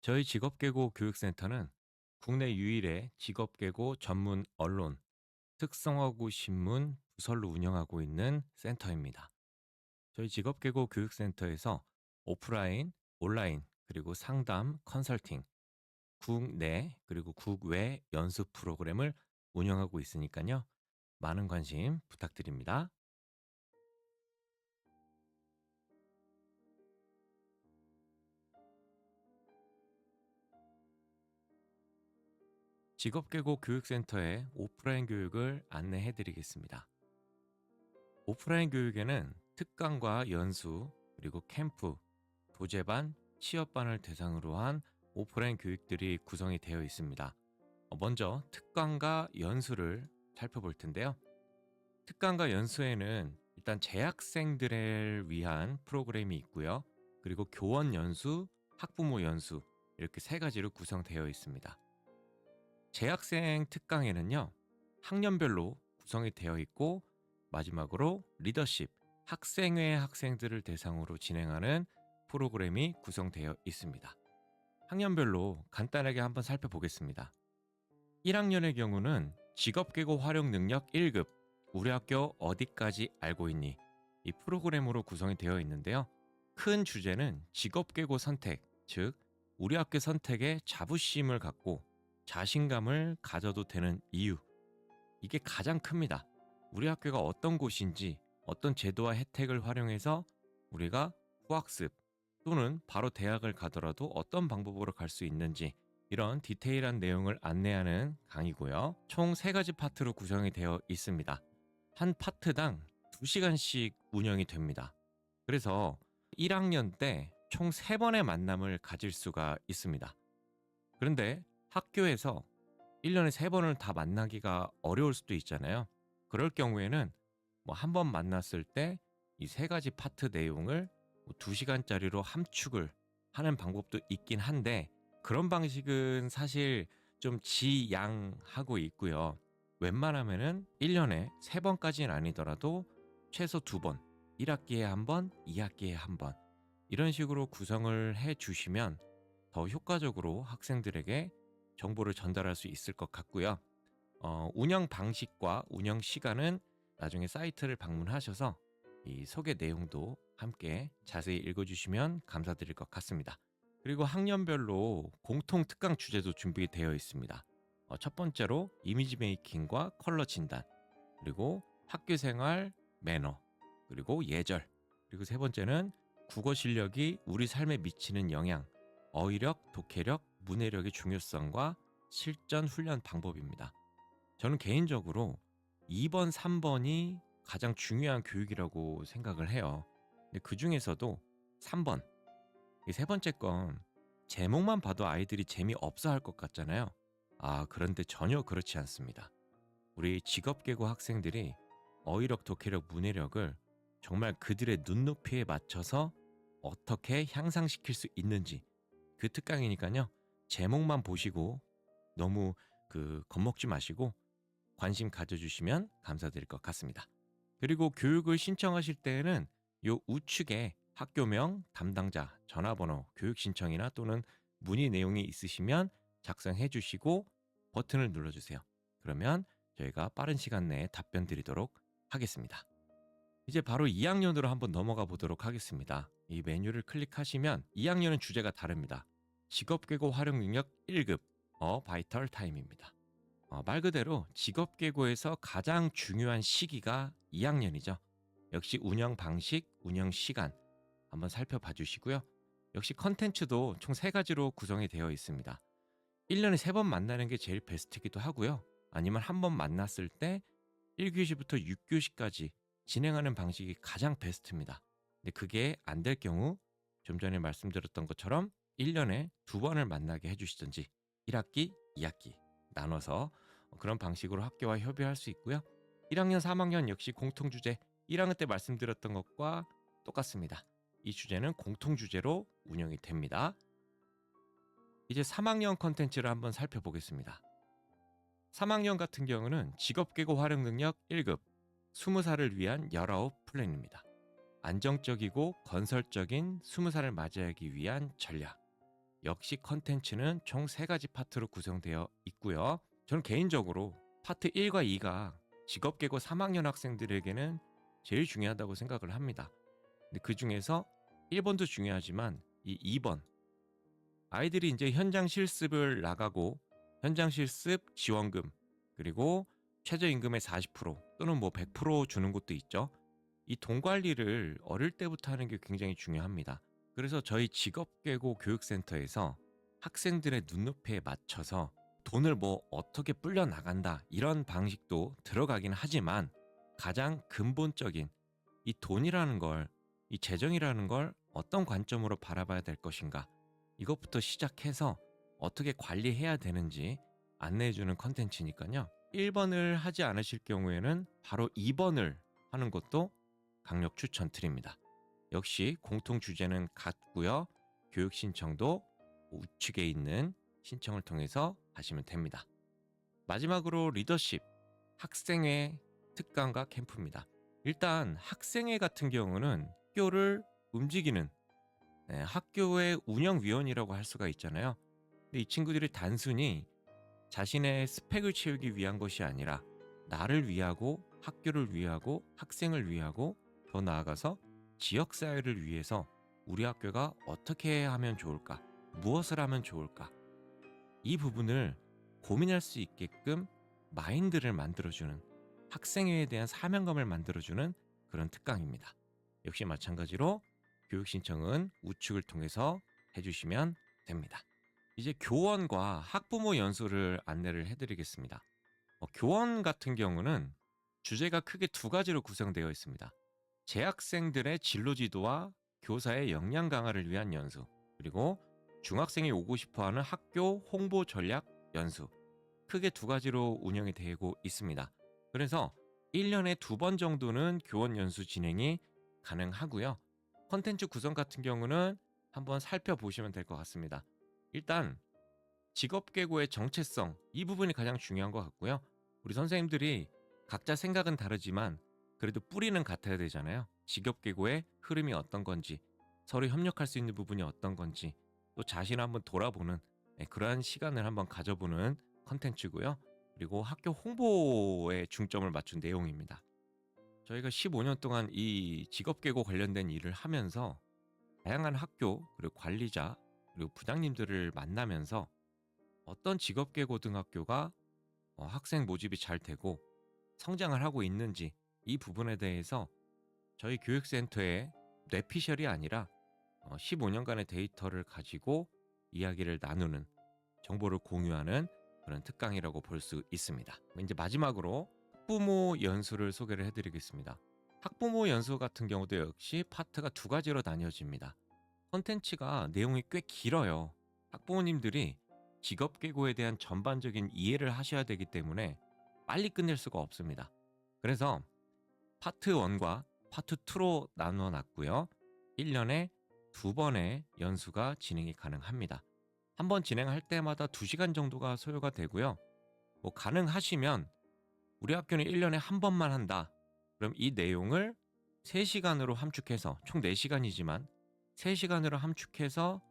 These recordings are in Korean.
저희 직업계고 교육센터는 국내 유일의 직업계고 전문 언론, 특성화고 신문 부설로 운영하고 있는 센터입니다. 저희 직업계고 교육센터에서 오프라인, 온라인, 그리고 상담, 컨설팅, 국내 그리고 국외 연수 프로그램을 운영하고 있으니까요. 많은 관심 부탁드립니다. 직업계고 교육센터의 오프라인 교육을 안내해 드리겠습니다. 오프라인 교육에는 특강과 연수, 그리고 캠프, 도제반, 취업반을 대상으로 한 오프라인 교육들이 구성이 되어 있습니다. 먼저 특강과 연수를 살펴볼 텐데요. 특강과 연수에는 일단 재학생들을 위한 프로그램이 있고요. 그리고 교원 연수, 학부모 연수 이렇게 세 가지로 구성되어 있습니다. 재학생 특강에는요. 학년별로 구성이 되어 있고 마지막으로 리더십, 학생회 학생들을 대상으로 진행하는 프로그램이 구성되어 있습니다. 학년별로 간단하게 한번 살펴보겠습니다. 1학년의 경우는 직업계고 활용 능력 1급, 우리 학교 어디까지 알고 있니? 이 프로그램으로 구성이 되어 있는데요. 큰 주제는 직업계고 선택, 즉 우리 학교 선택에 자부심을 갖고 자신감을 가져도 되는 이유, 이게 가장 큽니다. 우리 학교가 어떤 곳인지, 어떤 제도와 혜택을 활용해서 우리가 후학습 또는 바로 대학을 가더라도 어떤 방법으로 갈 수 있는지, 이런 디테일한 내용을 안내하는 강의고요. 총 3가지 파트로 구성이 되어 있습니다. 한 파트당 2시간씩 운영이 됩니다. 그래서 1학년 때 총 3번의 만남을 가질 수가 있습니다. 그런데 학교에서 1년에 3번을 다 만나기가 어려울 수도 있잖아요. 그럴 경우에는 뭐 한 번 만났을 때 이 3가지 파트 내용을 2시간짜리로 함축을 하는 방법도 있긴 한데, 그런 방식은 사실 좀 지양하고 있고요. 웬만하면은 1년에 3번까지는 아니더라도 최소 2번, 1학기에 1번, 2학기에 1번 이런 식으로 구성을 해 주시면 더 효과적으로 학생들에게 정보를 전달할 수 있을 것 같고요. 운영 방식과 운영 시간은 나중에 사이트를 방문하셔서 이 소개 내용도 함께 자세히 읽어주시면 감사드릴 것 같습니다. 그리고 학년별로 공통 특강 주제도 준비되어 있습니다. 첫 번째로 이미지 메이킹과 컬러 진단, 그리고 학교생활 매너, 그리고 예절, 그리고 세 번째는 국어 실력이 우리 삶에 미치는 영향, 어휘력, 독해력, 문해력의 중요성과 실전 훈련 방법입니다. 저는 개인적으로 2번, 3번이 가장 중요한 교육이라고 생각을 해요. 근데 그 중에서도 3번, 이 세 번째 건 제목만 봐도 아이들이 재미없어 할 것 같잖아요. 그런데 전혀 그렇지 않습니다. 우리 직업계고 학생들이 어휘력, 독해력, 문해력을 정말 그들의 눈높이에 맞춰서 어떻게 향상시킬 수 있는지, 그 특강이니까요. 제목만 보시고 너무 겁먹지 마시고 관심 가져주시면 감사드릴 것 같습니다. 그리고 교육을 신청하실 때에는 요 우측에 학교명, 담당자, 전화번호, 교육 신청이나 또는 문의 내용이 있으시면 작성해 주시고 버튼을 눌러주세요. 그러면 저희가 빠른 시간 내에 답변 드리도록 하겠습니다. 이제 바로 2학년으로 한번 넘어가 보도록 하겠습니다. 이 메뉴를 클릭하시면 2학년은 주제가 다릅니다. 직업계고 활용 능력 1급, 바이털 타임입니다. 말 그대로 직업계고에서 가장 중요한 시기가 2학년이죠. 역시 운영 방식, 운영 시간 한번 살펴봐 주시고요. 역시 컨텐츠도 총 3가지로 구성이 되어 있습니다. 1년에 3번 만나는 게 제일 베스트이기도 하고요. 아니면 한 번 만났을 때 1교시부터 6교시까지 진행하는 방식이 가장 베스트입니다. 근데 그게 안 될 경우 좀 전에 말씀드렸던 것처럼 1년에 2번을 만나게 해주시든지 1학기, 2학기 나눠서 그런 방식으로 학교와 협의할 수 있고요. 1학년, 3학년 역시 공통주제 1학년 때 말씀드렸던 것과 똑같습니다. 이 주제는 공통주제로 운영이 됩니다. 이제 3학년 컨텐츠를 한번 살펴보겠습니다. 3학년 같은 경우는 직업계고 활용 능력 1급, 20살을 위한 19 플랜입니다. 안정적이고 건설적인 20살을 맞이하기 위한 전략. 역시 컨텐츠는 총 3가지 파트로 구성되어 있고요. 저는 개인적으로 파트 1과 2가 직업계고 3학년 학생들에게는 제일 중요하다고 생각을 합니다. 근데 그 중에서 1번도 중요하지만 이 2번, 아이들이 이제 현장 실습을 나가고 현장 실습 지원금, 그리고 최저임금의 40% 또는 뭐 100% 주는 곳도 있죠. 이 돈 관리를 어릴 때부터 하는 게 굉장히 중요합니다. 그래서 저희 직업계고 교육센터에서 학생들의 눈높이에 맞춰서 돈을 뭐 어떻게 불려 나간다 이런 방식도 들어가긴 하지만, 가장 근본적인 이 돈이라는 걸, 이 재정이라는 걸 어떤 관점으로 바라봐야 될 것인가, 이것부터 시작해서 어떻게 관리해야 되는지 안내해주는 컨텐츠니까요. 1번을 하지 않으실 경우에는 바로 2번을 하는 것도 강력 추천드립니다. 역시 공통 주제는 같고요. 교육 신청도 우측에 있는 신청을 통해서 하시면 됩니다. 마지막으로 리더십, 학생회 특강과 캠프입니다. 일단 학생회 같은 경우는 학교를 움직이는 학교의 운영위원이라고 할 수가 있잖아요. 근데 이 친구들이 단순히 자신의 스펙을 채우기 위한 것이 아니라 나를 위하고 학교를 위하고 학생을 위하고 더 나아가서 지역사회를 위해서 우리 학교가 어떻게 하면 좋을까, 무엇을 하면 좋을까, 이 부분을 고민할 수 있게끔 마인드를 만들어주는, 학생회에 대한 사명감을 만들어주는 그런 특강입니다. 역시 마찬가지로 교육 신청은 우측을 통해서 해주시면 됩니다. 이제 교원과 학부모 연수를 안내를 해드리겠습니다. 교원 같은 경우는 주제가 크게 2가지로 구성되어 있습니다. 재학생들의 진로 지도와 교사의 역량 강화를 위한 연수, 그리고 중학생이 오고 싶어하는 학교 홍보 전략 연수, 크게 2가지로 운영이 되고 있습니다. 그래서 1년에 2번 정도는 교원 연수 진행이 가능하고요. 컨텐츠 구성 같은 경우는 한번 살펴보시면 될 것 같습니다. 일단 직업계고의 정체성, 이 부분이 가장 중요한 것 같고요. 우리 선생님들이 각자 생각은 다르지만 그래도 뿌리는 같아야 되잖아요. 직업계고의 흐름이 어떤 건지, 서로 협력할 수 있는 부분이 어떤 건지, 또 자신을 한번 돌아보는 그러한 시간을 한번 가져보는 컨텐츠고요. 그리고 학교 홍보에 중점을 맞춘 내용입니다. 저희가 15년 동안 이 직업계고 관련된 일을 하면서 다양한 학교, 그리고 관리자, 그리고 부장님들을 만나면서 어떤 직업계고등학교가 학생 모집이 잘 되고 성장을 하고 있는지, 이 부분에 대해서 저희 교육센터의 뇌피셜이 아니라 15년간의 데이터를 가지고 이야기를 나누는, 정보를 공유하는 그런 특강이라고 볼 수 있습니다. 이제 마지막으로 학부모 연수를 소개를 해드리겠습니다. 학부모 연수 같은 경우도 역시 파트가 2가지로 나뉘어집니다. 컨텐츠가 내용이 꽤 길어요. 학부모님들이 직업계고에 대한 전반적인 이해를 하셔야 되기 때문에 빨리 끝낼 수가 없습니다. 그래서 파트 1과 파트 2로 나누어 놨고요. 1년에 2번의 연수가 진행이 가능합니다. 한 번 진행할 때마다 2시간 정도가 소요가 되고요. 뭐 가능하시면 우리 학교는 1년에 한 번만 한다. 그럼 이 내용을 3시간으로 함축해서, 총 4시간이지만 3시간으로 함축해서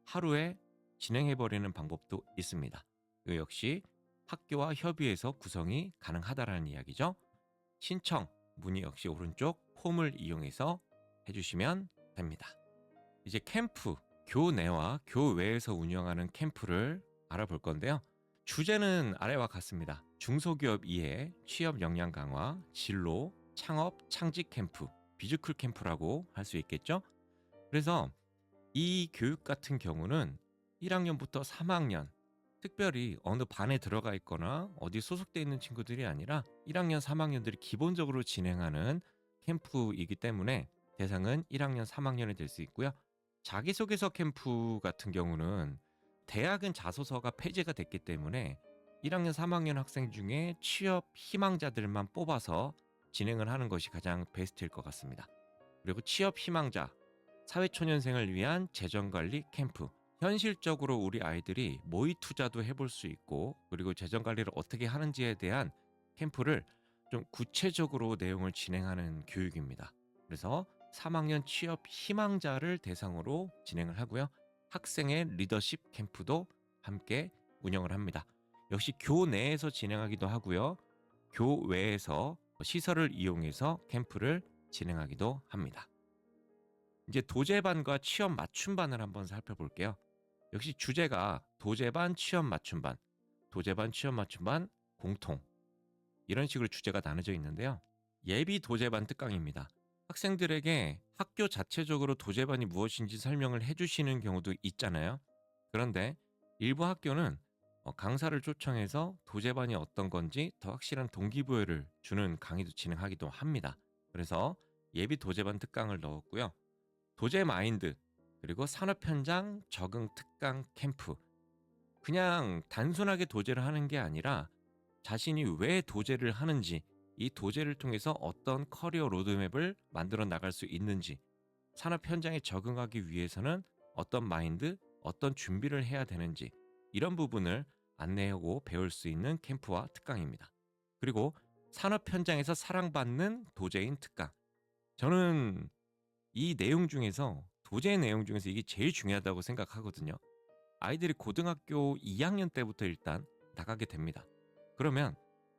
하루에 진행해버리는 방법도 있습니다. 이 역시 학교와 협의해서 구성이 가능하다라는 이야기죠. 신청 문의 역시 오른쪽 폼을 이용해서 해주시면 됩니다. 이제 캠프, 교내와 교외에서 운영하는 캠프를 알아볼 건데요. 주제는 아래와 같습니다. 중소기업 이해, 취업 역량 강화, 진로, 창업, 창직 캠프, 비즈쿨 캠프라고 할 수 있겠죠. 그래서 이 교육 같은 경우는 1학년부터 3학년, 특별히 어느 반에 들어가 있거나 어디 소속돼 있는 친구들이 아니라 1학년, 3학년들이 기본적으로 진행하는 캠프이기 때문에 대상은 1학년, 3학년이 될 수 있고요. 자기소개서 캠프 같은 경우는 대학은 자소서가 폐지가 됐기 때문에 1학년, 3학년 학생 중에 취업 희망자들만 뽑아서 진행을 하는 것이 가장 베스트일 것 같습니다. 그리고 취업 희망자, 사회초년생을 위한 재정관리 캠프, 현실적으로 우리 아이들이 모의 투자도 해볼 수 있고, 그리고 재정관리를 어떻게 하는지에 대한 캠프를 좀 구체적으로 내용을 진행하는 교육입니다. 그래서 3학년 취업 희망자를 대상으로 진행을 하고요. 학생의 리더십 캠프도 함께 운영을 합니다. 역시 교내에서 진행하기도 하고요. 교외에서 시설을 이용해서 캠프를 진행하기도 합니다. 이제 도제반과 취업 맞춤반을 한번 살펴볼게요. 역시 주제가 도제반, 취업 맞춤반, 도제반, 취업 맞춤반 공통, 이런 식으로 주제가 나눠져 있는데요. 예비 도제반 특강입니다. 학생들에게 학교 자체적으로 도제반이 무엇인지 설명을 해주시는 경우도 있잖아요. 그런데 일부 학교는 강사를 초청해서 도제반이 어떤 건지 더 확실한 동기부여를 주는 강의도 진행하기도 합니다. 그래서 예비 도제반 특강을 넣었고요. 도제 마인드, 그리고 산업 현장 적응 특강 캠프. 그냥 단순하게 도제를 하는 게 아니라 자신이 왜 도제를 하는지, 이 도제를 통해서 어떤 커리어 로드맵을 만들어 나갈 수 있는지, 산업 현장에 적응하기 위해서는 어떤 마인드, 어떤 준비를 해야 되는지, 이런 부분을 안내하고 배울 수 있는 캠프와 특강입니다. 그리고 산업 현장에서 사랑받는 도제인 특강. 저는 이 내용 중에서, 도제 내용 중에서 이게 제일 중요하다고 생각하거든요. 아이들이 고등학교 2학년 때부터 일단 나가게 됩니다. 그러면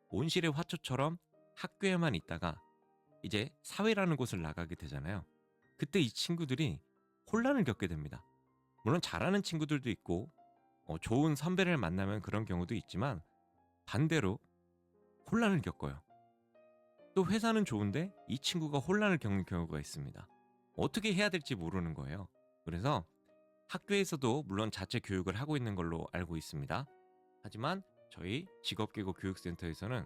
온실의 화초처럼 학교에만 있다가 이제 사회라는 곳을 나가게 되잖아요. 그때 이 친구들이 혼란을 겪게 됩니다. 물론 잘하는 친구들도 있고 좋은 선배를 만나면 그런 경우도 있지만, 반대로 혼란을 겪어요. 또 회사는 좋은데 이 친구가 혼란을 겪는 경우가 있습니다. 어떻게 해야 될지 모르는 거예요. 그래서 학교에서도 물론 자체 교육을 하고 있는 걸로 알고 있습니다. 하지만 저희 직업계고 교육센터에서는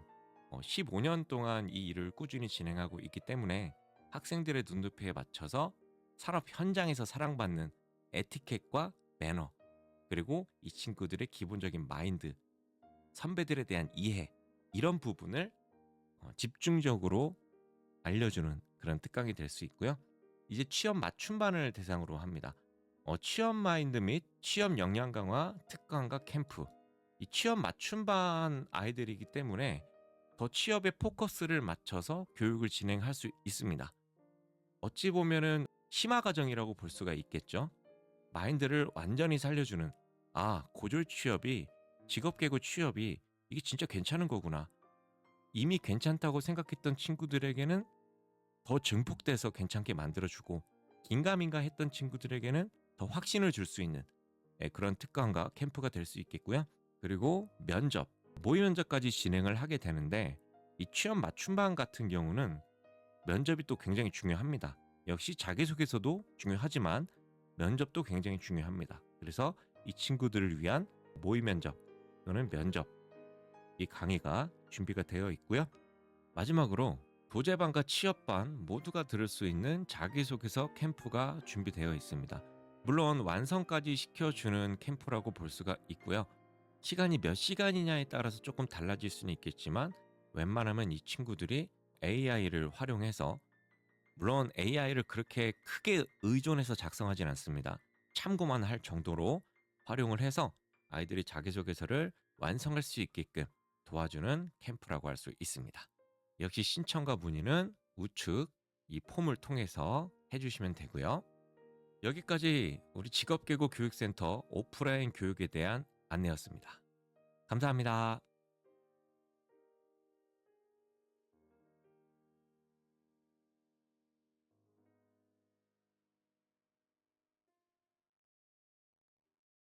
15년 동안 이 일을 꾸준히 진행하고 있기 때문에 학생들의 눈높이에 맞춰서 산업 현장에서 사랑받는 에티켓과 매너, 그리고 이 친구들의 기본적인 마인드, 선배들에 대한 이해, 이런 부분을 집중적으로 알려주는 그런 특강이 될 수 있고요. 이제 취업 맞춤반을 대상으로 합니다. 취업 마인드 및 취업 역량 강화 특강과 캠프. 이 취업 맞춤반 아이들이기 때문에 더 취업에 포커스를 맞춰서 교육을 진행할 수 있습니다. 어찌 보면은 심화 과정이라고 볼 수가 있겠죠. 마인드를 완전히 살려주는, 고졸 취업이, 직업 계고 취업이 이게 진짜 괜찮은 거구나. 이미 괜찮다고 생각했던 친구들에게는 더 증폭돼서 괜찮게 만들어주고, 긴가민가 했던 친구들에게는 더 확신을 줄 수 있는 그런 특강과 캠프가 될 수 있겠고요. 그리고 면접, 모의 면접까지 진행을 하게 되는데, 이 취업 맞춤반 같은 경우는 면접이 또 굉장히 중요합니다. 역시 자기소개서도 중요하지만 면접도 굉장히 중요합니다. 그래서 이 친구들을 위한 모의 면접 또는 면접, 이 강의가 준비가 되어 있고요. 마지막으로 도제반과 취업반 모두가 들을 수 있는 자기소개서 캠프가 준비되어 있습니다. 물론 완성까지 시켜주는 캠프라고 볼 수가 있고요. 시간이 몇 시간이냐에 따라서 조금 달라질 수는 있겠지만, 웬만하면 이 친구들이 AI를 활용해서, 물론 AI를 그렇게 크게 의존해서 작성하진 않습니다. 참고만 할 정도로 활용을 해서 아이들이 자기소개서를 완성할 수 있게끔 도와주는 캠프라고 할 수 있습니다. 역시 신청과 문의는 우측 이 폼을 통해서 해주시면 되고요. 여기까지 우리 직업계고 교육센터 오프라인 교육에 대한 안내였습니다. 감사합니다.